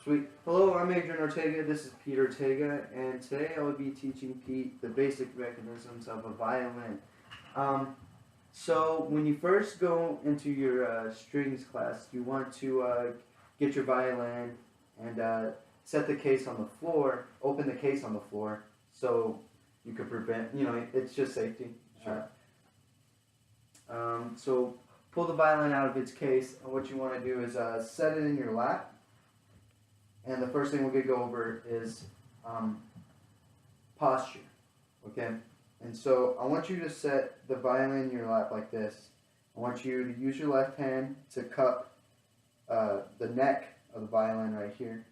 Sweet. Hello, I'm Adrian Ortega. This is Pete Ortega, and today I will be teaching Pete the basic mechanisms of a violin. So when you first go into your strings class, you want to get your violin and set the case on the floor, open the case on the floor, so you could prevent, it's just safety. Sure. So pull the violin out of its case, and what you want to do is set it in your lap. And the first thing we're going to go over is posture, okay? And so I want you to set the violin in your lap like this. I want you to use your left hand to cup the neck of the violin right here.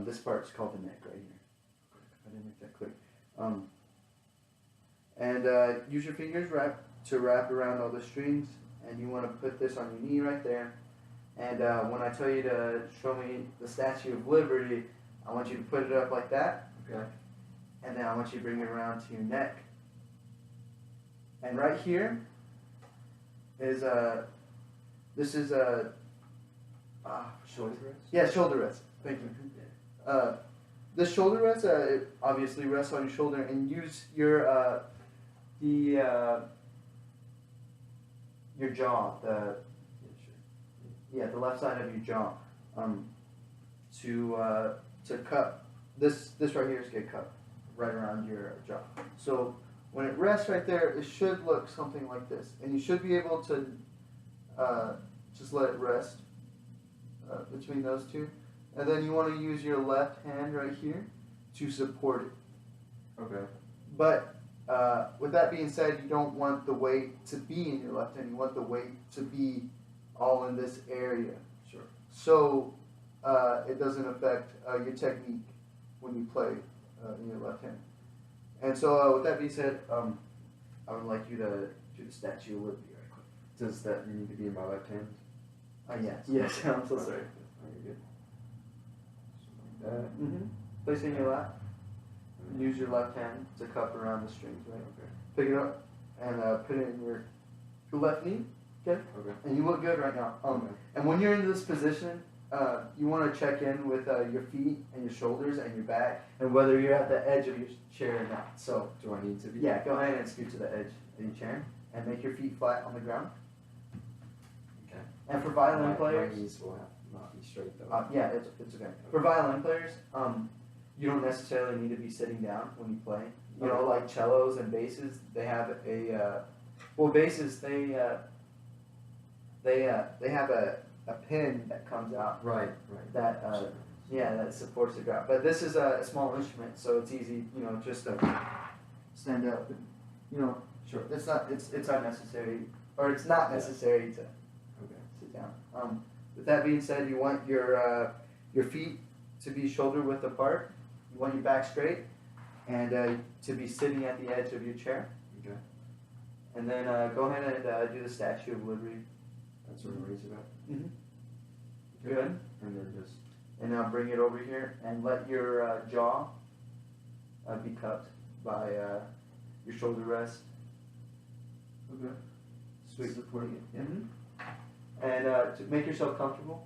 This part is called the neck right here. I didn't make that clear. And use your fingers to wrap around all the strings, and you want to put this on your knee right there. And when I tell you to show me the Statue of Liberty, I want you to put it up like that. Okay. And then I want you to bring it around to your neck. And right here is this is shoulder rest? Yeah, shoulder rest. Thank you. This shoulder rest it obviously rests on your shoulder, and use your jaw, the left side of your jaw, to cup this right here is get cupped right around your jaw. So when it rests right there, it should look something like this, and you should be able to just let it rest between those two, and then you want to use your left hand right here to support it. Okay. But with that being said, you don't want the weight to be in your left hand. You want the weight to be all in this area. Sure. So it doesn't affect your technique when you play in your left hand. And so with that being said, I would like you to do the Statue of Liberty right quick. Does that need to be in my left hand? Yes. Yes, I'm so sorry. Oh, you're good. So like that. Mm-hmm. Place it in your lap. Use your left hand to cup around the strings, right? Okay. Pick it up and put it in your left knee. Okay. Okay. And you look good right now. Okay. And when you're in this position, you want to check in with your feet and your shoulders and your back, and whether you're at the edge of your chair or not. So, do I need to be? yeah, go ahead and scoot to the edge of your chair and make your feet flat on the ground. Okay. And for violin players, my knees will have not be straight though. yeah, it's okay. For violin players, you don't necessarily need to be sitting down when you play. You know, like cellos and basses, they have basses they have a pin that comes out. Right. That that supports the ground. But this is a small instrument, so it's easy, just to stand up. Sure. It's unnecessary, or it's not necessary to sit down. With that being said, you want your feet to be shoulder width apart. You want your back straight, and to be sitting at the edge of your chair. Okay. And then go ahead and do the Statue of Liberty. That's what it raise it up. Mm-hmm. Good. And then just. And now bring it over here and let your jaw be cupped by your shoulder rest. Okay. Sweet. Supporting it. Yeah. Mm-hmm. And to make yourself comfortable.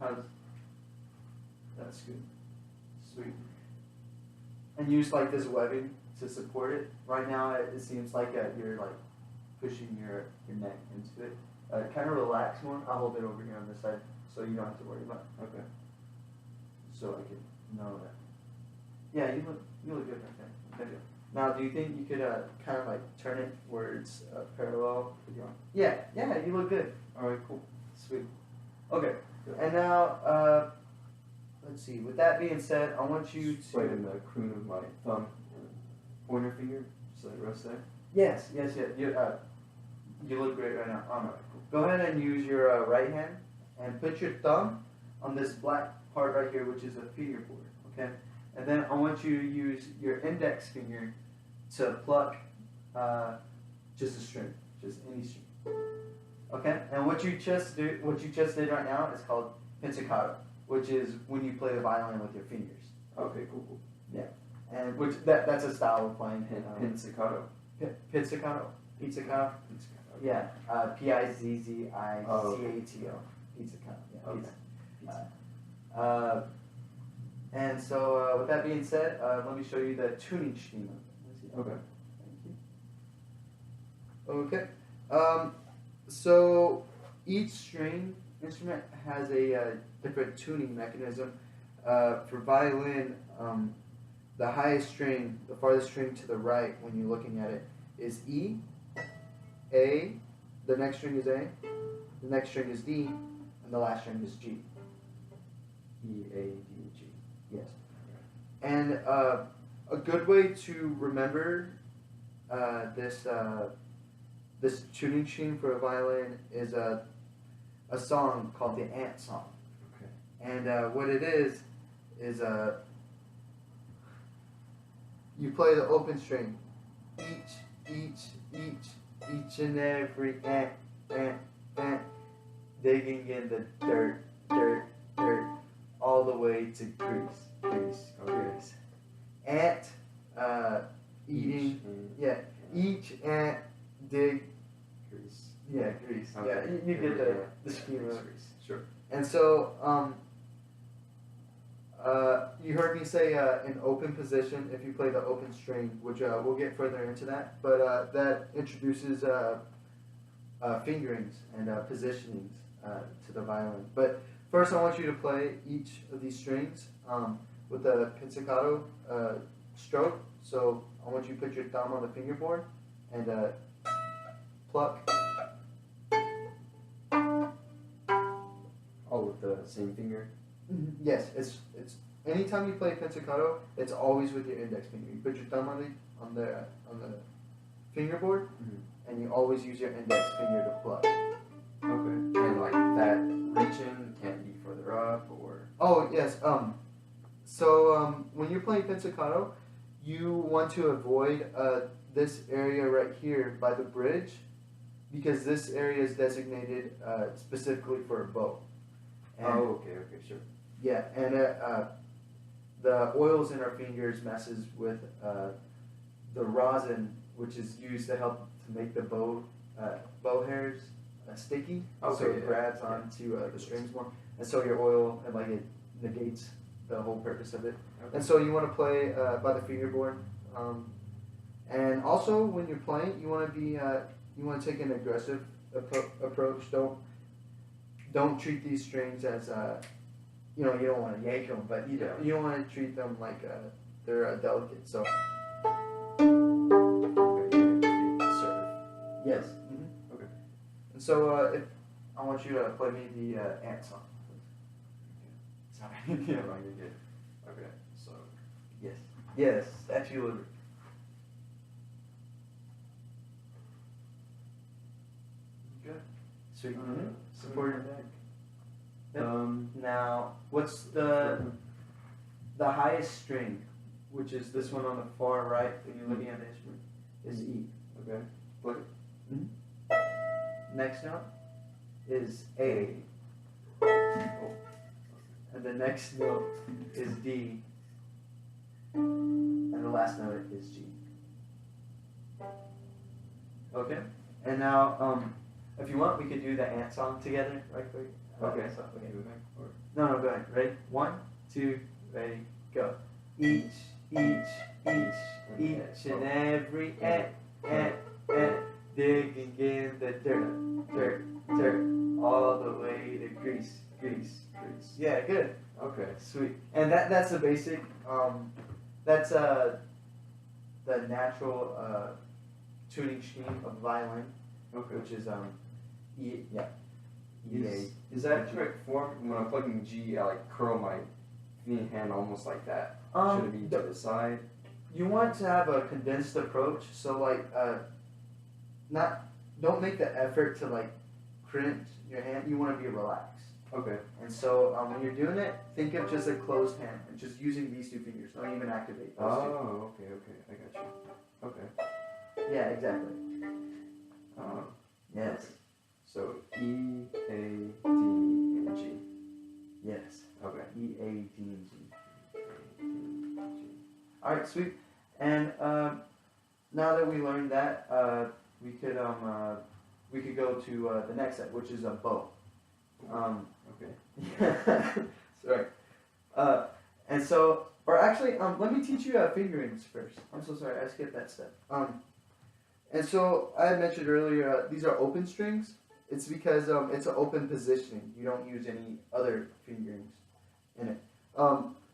That's good. Sweet. And use like this webbing to support it. Right now it seems like you're like pushing your neck into it. Kind of relax more. I'll hold it over here on this side so you don't have to worry about it. Okay. So I can know that. Yeah, you look good right there. Okay. Now, do you think you could kind of like turn it where it's parallel? Yeah, you look good. All right, cool, sweet. Okay, Good. And now let's see. With that being said, I want you Just to. right in the croon of my thumb and pointer finger, just let it rest there. Yes. You look great right now. Go ahead and use your right hand and put your thumb on this black part right here, which is a fingerboard. Okay. And then I want you to use your index finger to pluck just a string, just any string. Okay? And what you just did right now is called pizzicato, which is when you play the violin with your fingers. Okay, cool. Yeah. And that's a style of playing. Pizzicato. Pizzicato. Pizzicato. Yeah. Pizzicato. Pizzicato. Yeah. Okay. Pizza. And so, with that being said, let me show you the tuning schema. Okay. Thank you. Okay. So each string instrument has a different tuning mechanism. For violin, the highest string, the farthest string to the right when you're looking at it is E, A, the next string is A, the next string is D, and the last string is G. E, A, D, G. Yes. And a good way to remember this tuning scheme for a violin is a song called the Ant Song. Okay. And what it is you play the open string. Each and every ant, digging in the dirt, all the way to grease. Ant, eating, each ant dig, Grease. grease. Okay. Yeah, you get the schema. Grease. Sure. And so, you heard me say an open position if you play the open string, which we'll get further into that. But that introduces fingerings and positionings to the violin. But first, I want you to play each of these strings with a pizzicato stroke. So I want you to put your thumb on the fingerboard and pluck. All with the same finger? Yes, it's anytime you play pizzicato, it's always with your index finger. You put your thumb on the fingerboard, and you always use your index finger to pluck. Okay. And like that region can't be further up or? Oh yes. So when you're playing pizzicato, you want to avoid this area right here by the bridge, because this area is designated specifically for a bow. And okay, sure. yeah, and the oils in our fingers messes with the rosin, which is used to help to make the bow hairs sticky, so it grabs onto the strings more, and so your oil and it negates the whole purpose of it. Okay. And so you want to play by the fingerboard, and also when you're playing, you want to take an aggressive approach. Don't treat these strings as you don't want to yank them, but you don't want to treat them like they're delicate. So yes. Mm-hmm. Okay. And so if I want you to play me the Ant Song. Sorry. Yeah, you're good. Okay, so. Yes, at your liberty. Good. Sweet. Support your back. Yep. Now, what's the highest string, which is this one on the far right when you're looking at the instrument, is E. Okay. Play. Next note is A. And the next note is D. And the last note is G. Okay? And now, if you want, we could do the Ant Song together, right quick. Okay. So, okay. Or No, go ahead. Ready? 1, 2, ready, go. Each and every ant, digging in the dirt, all the way to grease. Yeah, good. okay. Sweet. And that's the basic. That's the natural tuning scheme of violin, Okay. which is E. Yeah. Is that correct form? When I'm plugging G, I curl my hand almost like that. Should it be to the side? You want to have a condensed approach, so don't make the effort to crimp your hand. You want to be relaxed. Okay. And so when you're doing it, think of just a closed hand and just using these two fingers. Don't even activate those Okay. I got you. Okay. two. Yeah, exactly. Yes. So E, A, D, and G. Yes. Okay. E, A, D, and G. A, D, G. All right, sweet. And now that we learned that, we could go to the next set, which is a bow. Okay. Sorry. And so, or actually, let me teach you fingerings first. I'm so sorry, I skipped that step. And so I had mentioned earlier, these are open strings. It's because it's an open positioning. You don't use any other fingerings in it.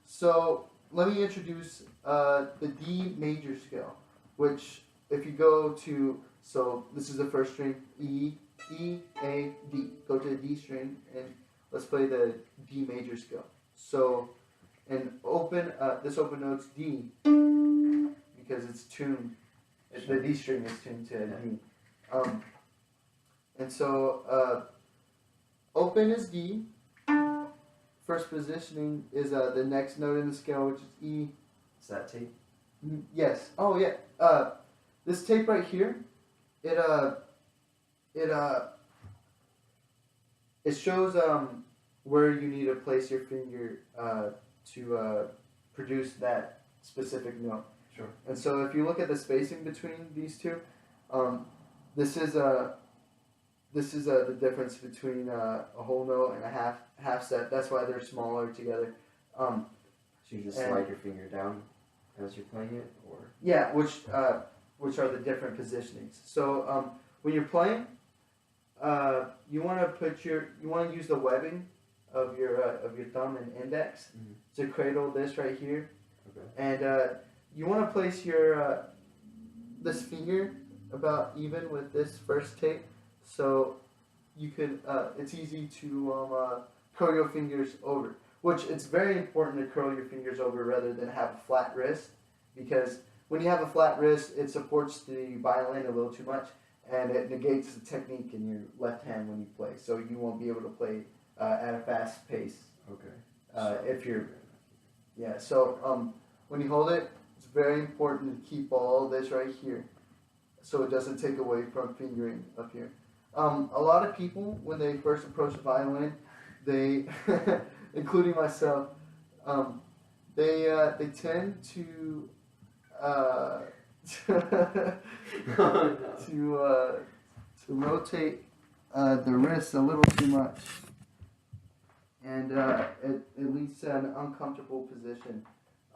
So let me introduce the D major scale, which if you go to, so this is the first string, E, A, D. Go to the D string and let's play the D major scale. So, and open, this open note's D because it's tuned, the D string is tuned to D. And so, open is D. First positioning is the next note in the scale, which is E. Is that tape? Yes. Oh yeah. This tape right here, it shows where you need to place your finger to produce that specific note. Sure. And so if you look at the spacing between these two, this is the difference between a whole note and a half set. That's why they're smaller together. So you just slide your finger down as you're playing it, or yeah, which are the different positionings. So when you're playing, you want to use the webbing of your thumb and index to cradle this right here. Okay. And you want to place your this finger about even with this first tape, so you could it's easy to curl your fingers over. Which it's very important to curl your fingers over rather than have a flat wrist, because when you have a flat wrist, it supports the violin a little too much, and it negates the technique in your left hand when you play. So you won't be able to play at a fast pace. okay. If you're, yeah. So when you hold it, it's very important to keep all this right here, so it doesn't take away from fingering up here. A lot of people, when they first approach the violin, they including myself, they tend to to rotate the wrist a little too much, and it leads to an uncomfortable position.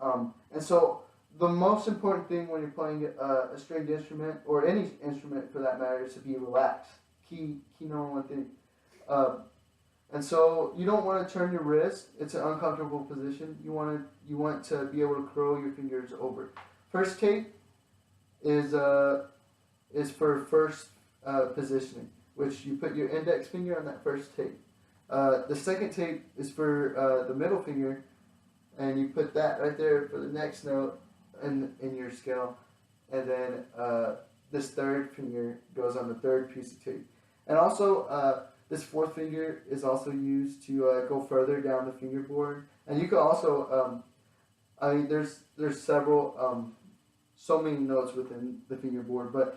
And so the most important thing when you're playing a stringed instrument, or any instrument for that matter, is to be relaxed. Key number one thing. And so you don't want to turn your wrist. It's an uncomfortable position. You want to be able to curl your fingers over. First tape is for first positioning, which you put your index finger on that first tape. The second tape is for the middle finger, and you put that right there for the next note in your scale. And then this third finger goes on the third piece of tape. And also this fourth finger is also used to go further down the fingerboard. And you can also, there's several, so many notes within the fingerboard, but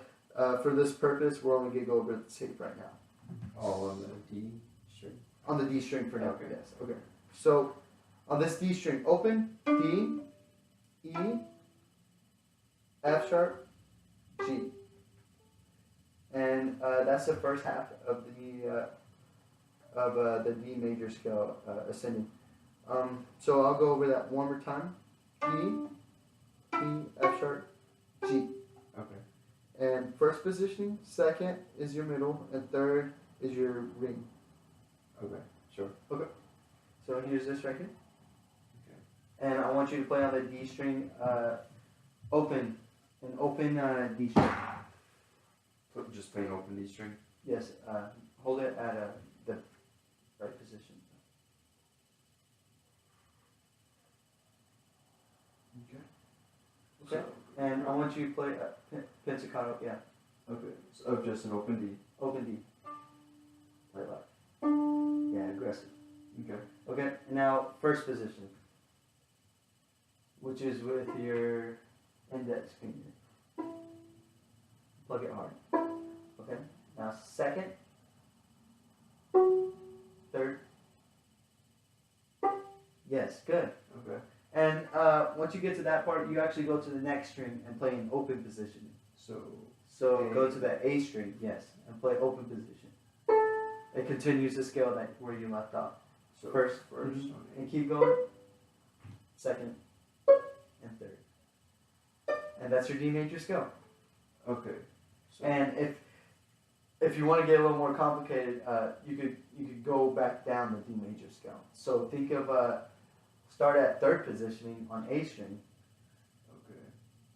for this purpose, we're only going to go over the tape right now. All on the D string? On the D string for now, Okay. yes. Okay. So, on this D string, open, D, E, F sharp, G. And that's the first half of the D major scale ascending. So I'll go over that one more time. E, F sharp, G. Okay. And first positioning, second is your middle, and third is your ring. Okay. Sure. Okay. So here's this right here. Okay. And I want you to play on the D string, open D string. Just plain open D string? Yes, hold it at the right position. Okay. Okay. And I want you to play pizzicato, yeah. Okay. So just an open D. Open D. Play loud. Yeah, aggressive. Okay. Okay, now first position, which is with your index finger. Plug it hard. Okay, now second, third. Yes, good. Okay. And once you get to that part, you actually go to the next string and play in open position. So A. go to the A string, yes, and play open position. It continues the scale where you left off. So First, on A. and keep going. second, and third. And that's your D major scale. Okay. So And if you want to get a little more complicated, you could go back down the D major scale. So think of start at third positioning on A string. okay.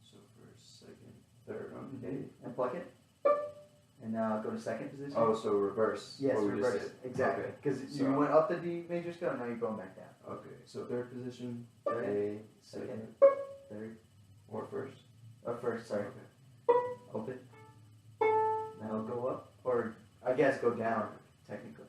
So first, second, third. Okay. And pluck it. And now go to second position. Oh, so reverse. Yes, what we just reverse. did. Exactly. Okay. Because So- you went up the D major scale, now you're going back down. Okay. So third position, Third, A, second, second, third, or first. or first, sorry. Okay. Open. Now go up, or I guess go down, technically.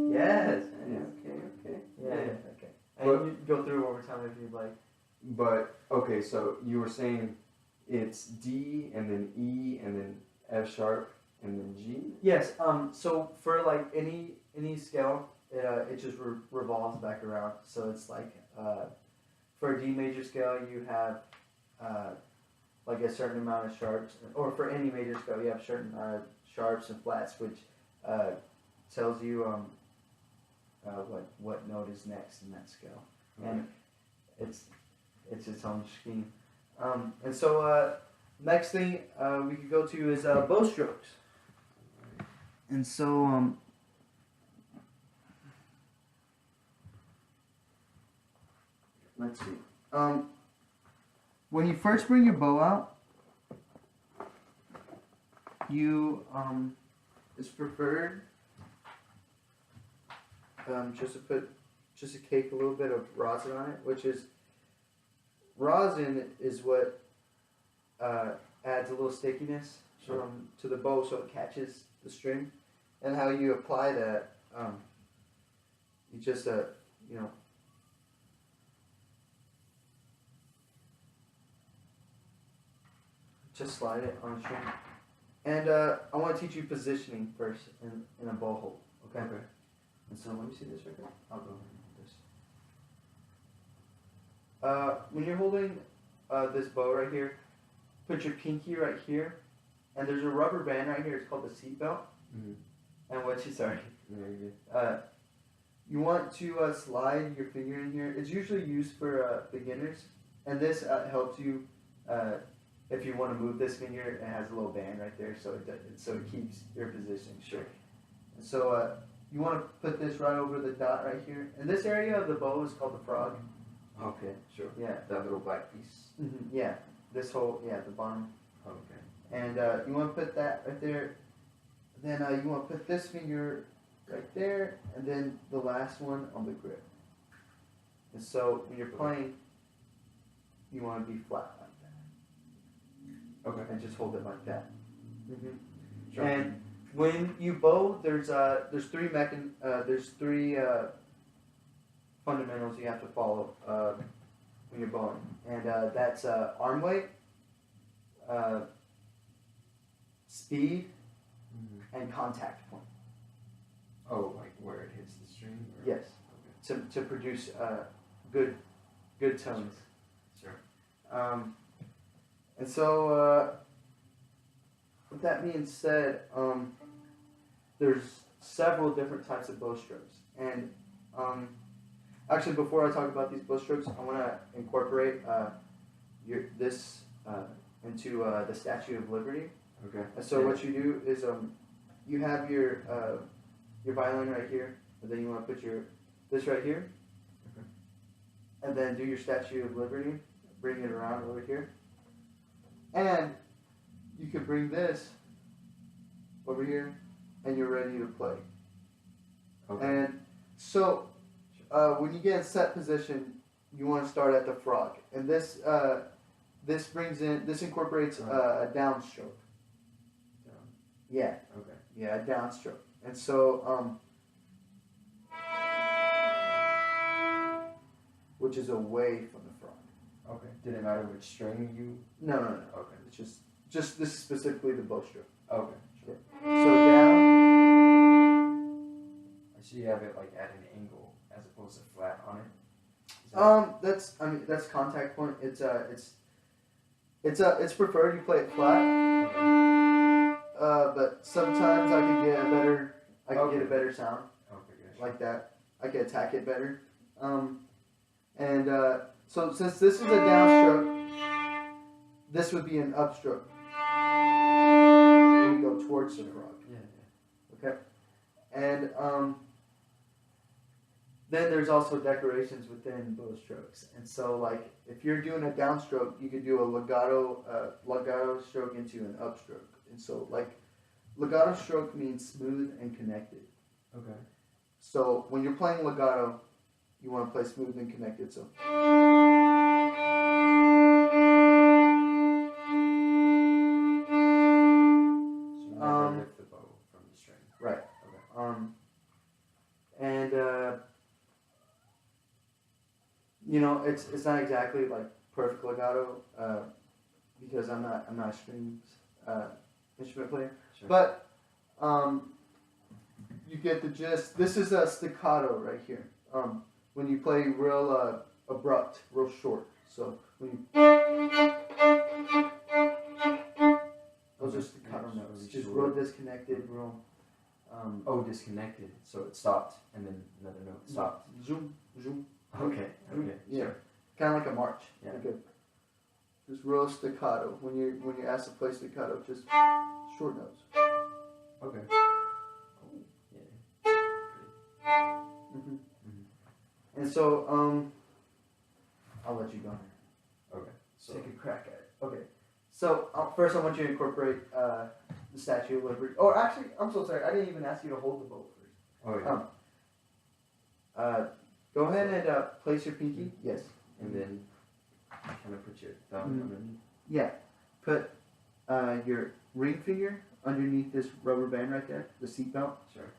Yes. Yeah, okay. Yeah. Okay. And But- you go through over time if you'd like. But okay, so you were saying it's D and then E and then F sharp and then G. Yes. So for like any scale, it just revolves back around. So it's like for a D major scale, you have like a certain amount of sharps, or for any major scale, you have a certain amount of sharps and flats, which tells you what note is next in that scale, and it's its own scheme. And so next thing we could go to is bow strokes. And so let's see. When you first bring your bow out, you it's preferred just to cake a little bit of rosin on it, which is rosin is what adds a little stickiness to the bow, so it catches the string. And how you apply that, you just just slide it on a string. And I want to teach you positioning first in a bow hold. Okay. Okay. And so let me see this right there. I'll go with this. When you're holding this bow right here, put your pinky right here, and there's a rubber band right here. It's called the seat belt. Mm-hmm. And what you sorry. Yeah, you're good. You want to slide your finger in here. It's usually used for beginners, and this helps you if you want to move this finger. It has a little band right there, so it keeps your position sure. And so you want to put this right over the dot right here. And this area of the bow is called the frog. Okay, sure. Yeah. That little black piece. Mm-hmm. Yeah. This whole the bottom. Okay. And you want to put that right there. Then you want to put this finger right there, and then the last one on the grip. And so when you're playing, you want to be flat like that. Okay. And just hold it like that. Mm-hmm. Sure. And when you bow, there's three fundamentals you have to follow when you're bowing, and that's arm weight, speed, and contact point. Oh, like where it hits the string? Or? Yes. Okay. To produce good tones. Sure. And so with that being said, there's several different types of bow strokes, and actually before I talk about these bow strokes, I want to incorporate this into the Statue of Liberty. Okay. And so what you do is you have your violin right here, and then you want to put this right here, okay, and then do your Statue of Liberty, bring it around over here, and you can bring this over here, and you're ready to play. Okay. And so when you get in set position, you want to start at the frog, and this incorporates a downstroke. Down. Yeah. Okay. Yeah, a downstroke. And so, which is away from the frog. Okay. Did it matter which string you? No. Okay. It's just this is specifically the bow stroke. Okay. Sure. So down. I see you have it like at an angle as opposed to flat on it. That's contact point. It's preferred you play it flat. Okay. But sometimes I could get a better sound Okay. Good. like that. I can attack it better. So since this is a downstroke, this would be an upstroke. When you go towards the frog. Yeah. Okay. And then there's also decorations within bow strokes. And so like if you're doing a downstroke, you could do a legato stroke into an upstroke. And so like legato stroke means smooth and connected. Okay. So when you're playing legato, you want to play smooth and connected. So you never lift the bow from the string. right. Okay. And you know, it's not exactly like perfect legato because I'm not a strings instrument player, Sure. but you get the gist. This is a staccato right here. When you play real abrupt, real short. So when you those are staccato Yes, notes, really just short. real disconnected, real. Disconnected. So it stopped, and then another note stopped. Zoom, zoom. Okay. Okay. Yeah. Sure. Kind of like a march. Yeah. Like just real staccato. When you're asked to play staccato, just short notes. Okay. Oh. Yeah. Mm-hmm. Mm-hmm. And so I'll let you go. Okay. So. Take a crack at it. Okay. So first, I want you to incorporate the Statue of Liberty. Oh, actually, I'm so sorry. I didn't even ask you to hold the bow first. Oh yeah. Go ahead and place your pinky. Yes. And then kind of put your thumb underneath. Yeah. Put your ring finger underneath this rubber band right there, the seat belt. Sure.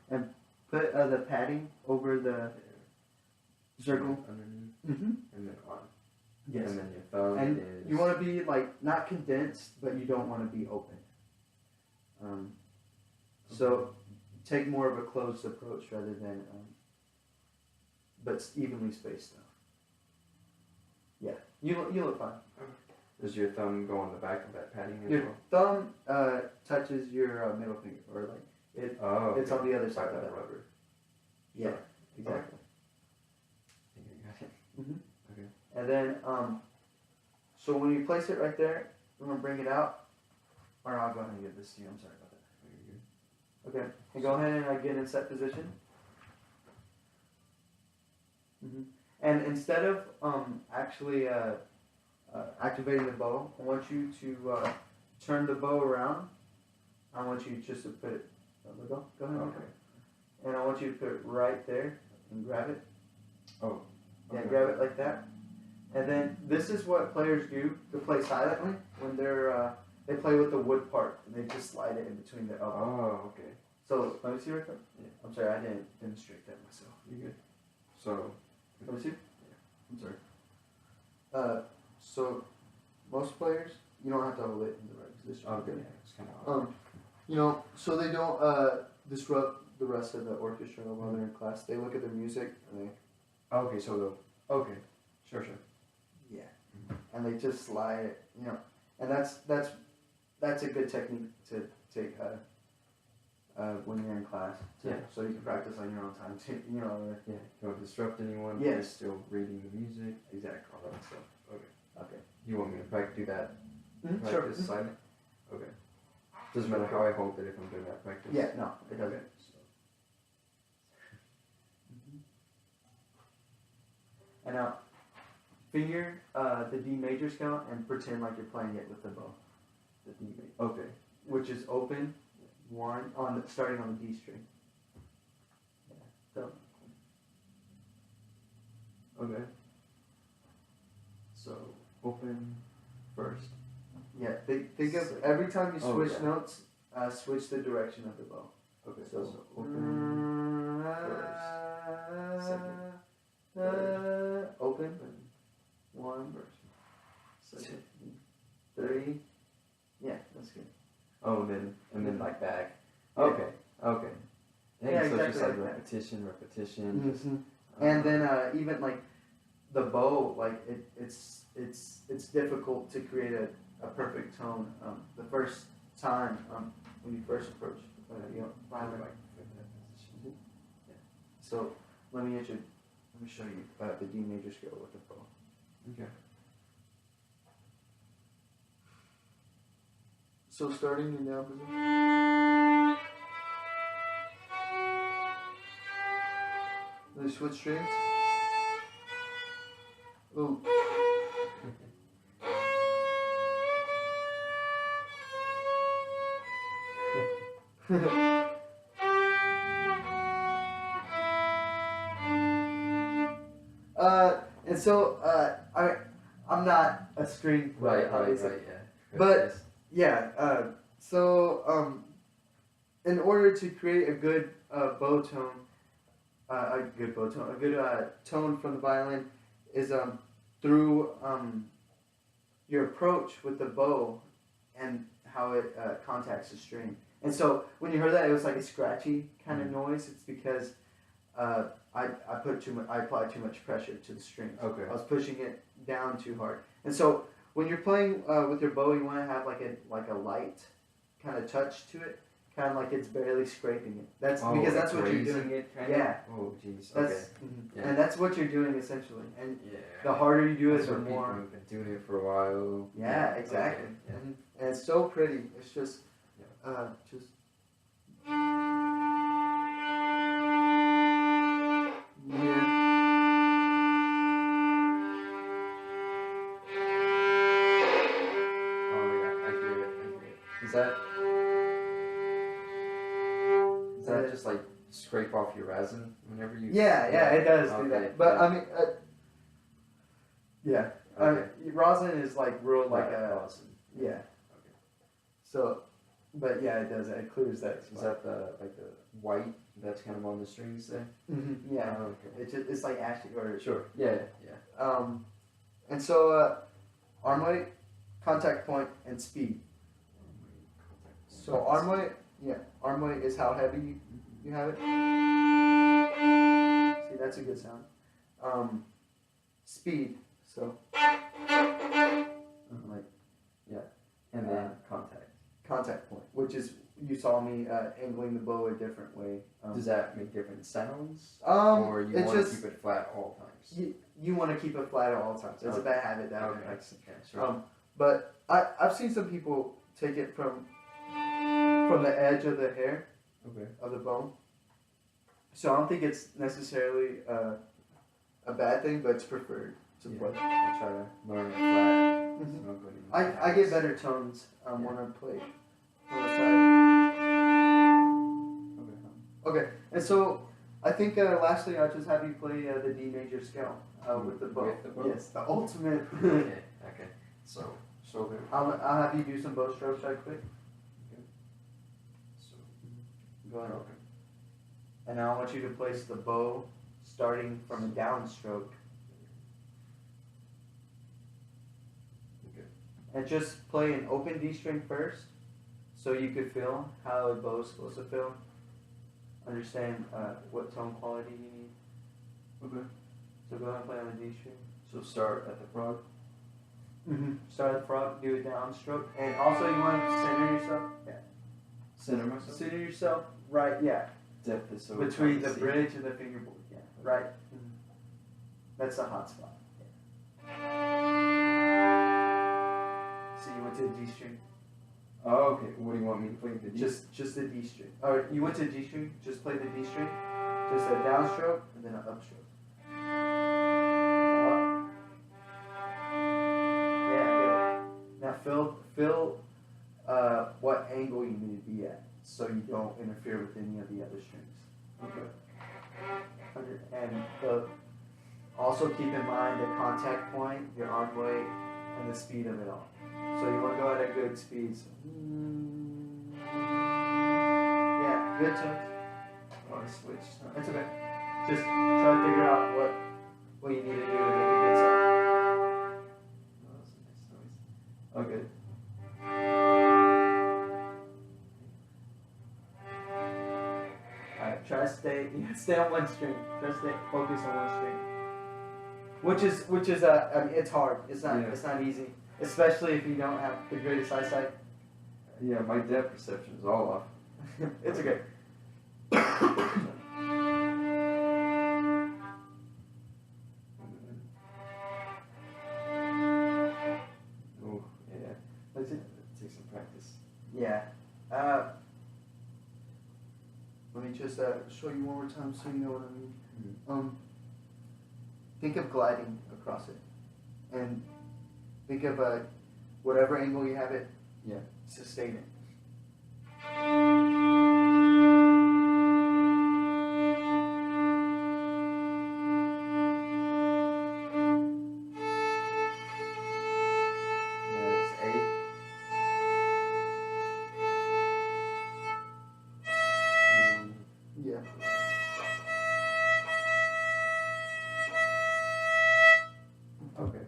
Put the padding over the circle. Underneath. Mm-hmm. And then on. Yes. And then your thumb And is. you want to be like not condensed, but you don't want to be open. So take more of a closed approach rather than, but evenly spaced though. Yeah, you look fine. Does your thumb go on the back of that padding as Your well? thumb touches your middle finger, or like it. Oh. It's on the other By side of that that. rubber. Yeah, Sure. exactly. I think I got it. Mm-hmm. Okay. And then, so when you place it right there, we're gonna bring it out. Or I'll go ahead and give this to you. I'm sorry about that. Okay, and go ahead and get in set position. Mm-hmm. And instead of actually activating the bow, I want you to turn the bow around. I want you just to put it. Go ahead. Okay. And I want you to put it right there and grab it. Oh. Yeah, Okay. grab it like that. And then this is what players do to play silently when they play with the wood part and they just slide it in between their elbow. Oh, okay. So let me see right there. Yeah. I'm sorry, I didn't demonstrate that myself. You good? So. Let me see. Yeah. I'm sorry. So most players, you don't have to hold it in the right position. Okay. Yeah, it's kind of. You know, so they don't disrupt the rest of the orchestra while they're in class. They look at their music and they. Okay, so the. Okay. Sure. Yeah. And they just slide it, you know, and that's a good technique to take when you're in class. Yeah. So you can practice on your own time too. You know. Yeah. You don't disrupt anyone. Yeah. You're still reading the music. Exactly. All that stuff. Okay. Okay. You want me to do that? Mm-hmm. Sure. Practice silent. Okay. Doesn't matter how I hold it if I'm doing that practice. Yeah. No, it doesn't. Okay. So. And now, finger the D major scale and pretend like you're playing it with the bow. The D major. Okay. Which is open, one starting on the D string. Yeah. So. Okay. So open first. Yeah. Think of every time you switch yeah. notes, switch the direction of the bow. Okay. So open first. Second. Open. One. First. Second. 3. Yeah, that's good. Oh, and then like back. Yeah. Okay. Okay. Yeah, So exactly it's just like like that. repetition. Mm-hmm. And then even like the bow, like it's difficult to create a perfect tone the first time when you first approach. You know, Kind of violin. like flip that position. So let me show you the D major scale with the bow. Okay. So starting in down position. Then switch strings. Ooh. And so I'm not a string player, obviously. Yeah. But yeah, in order to create a good bow tone, a good tone from the violin is through your approach with the bow and how it contacts the string. And so when you heard that, it was like a scratchy kind of noise. It's because I applied too much pressure to the strings. Okay. I was pushing it down too hard. And so when you're playing with your bow, you want to have like a light kind of touch to it, kind of like it's barely scraping it. That's because that's what you're doing. It kind Yeah. Of? Oh, jeez. That's, Okay. Yeah. And that's what you're doing essentially. And Yeah. the harder you do it, That's the what more. people have been doing it for a while. Yeah, exactly. Okay. Yeah. And it's so pretty. It's just, just. Yeah. Oh yeah, I hear it. Is that just like scrape off your resin whenever you? Yeah, it does do Okay, that. But yeah. I mean, yeah. Okay. Rosin is like real, like a. Rosin. Yeah. Okay. So, but yeah, it does. It clears that. Is that the white that's kind of on the strings there? Mm-hmm. Yeah. Oh, okay. It's like ashy or. Sure. Yeah. And so arm weight, contact point, and speed. So arm weight is how heavy you have it. See, that's a good sound. Speed, so. Like, yeah, and then Contact point, which is, you saw me angling the bow a different way. Does that make different sounds? Or you want to keep it flat all times? You want to keep it flat at all times. It's a bad habit that okay. makes. Yeah, sure. But I've seen some people take it from the edge of the hair of the bone. So I don't think it's necessarily a bad thing, but it's preferred to play. I'll try to learn it flat. Mm-hmm. I get better tones when I play on the side. Okay, and so I think lastly I'll just have you play the D major scale with the bow. With the bow? Yes, the ultimate. Okay. So I'll have you do some bow strokes right quick. Okay. So Go ahead. Okay. And now I want you to place the bow starting from a downstroke. Okay. And just play an open D string first, so you could feel how a bow is supposed to feel. Understand what tone quality you need. Okay. So go ahead and play on the D string. So start at the front. Mm-hmm. Start at the front, do a downstroke, and also you want to center yourself. Yeah. Center myself. Center yourself right. Yeah. Depth is so Between the hard to see. bridge and the fingerboard. Yeah. Right. Mm-hmm. That's the hot spot. Yeah. So you went to the D string. Oh, okay. What do you want me to play the D? Just the D string. Or you went to D string. Just play the D string. Just a downstroke and then an upstroke. Feel what angle you need to be at, so you don't interfere with any of the other strings. Okay. And also keep in mind the contact point, your arm weight, and the speed of it all. So you want to go at a good speed. So, yeah, good tones. Oh, I switched. That's okay. Just try to figure out what you need to do to make a good sound. Oh, that's a nice noise. Okay. Alright, try to stay on one string. Try to focus on one string. Which is I mean, it's hard. It's not easy, especially if you don't have the greatest eyesight. Yeah, my depth perception is all off. It's okay. let me just show you one more time so you know what I mean. Mm-hmm. Think of gliding across it, and think of whatever angle you have it. Yeah. Sustain it. That's 8. Yeah. Okay.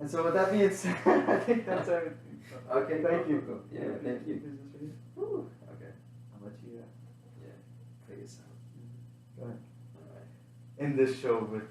And so with that being said, I think that's everything. Okay. Thank you. Cool. Yeah. Thank you. Is this for you? Woo. Okay. I'll let you Play this out. go ahead. All right. End this show with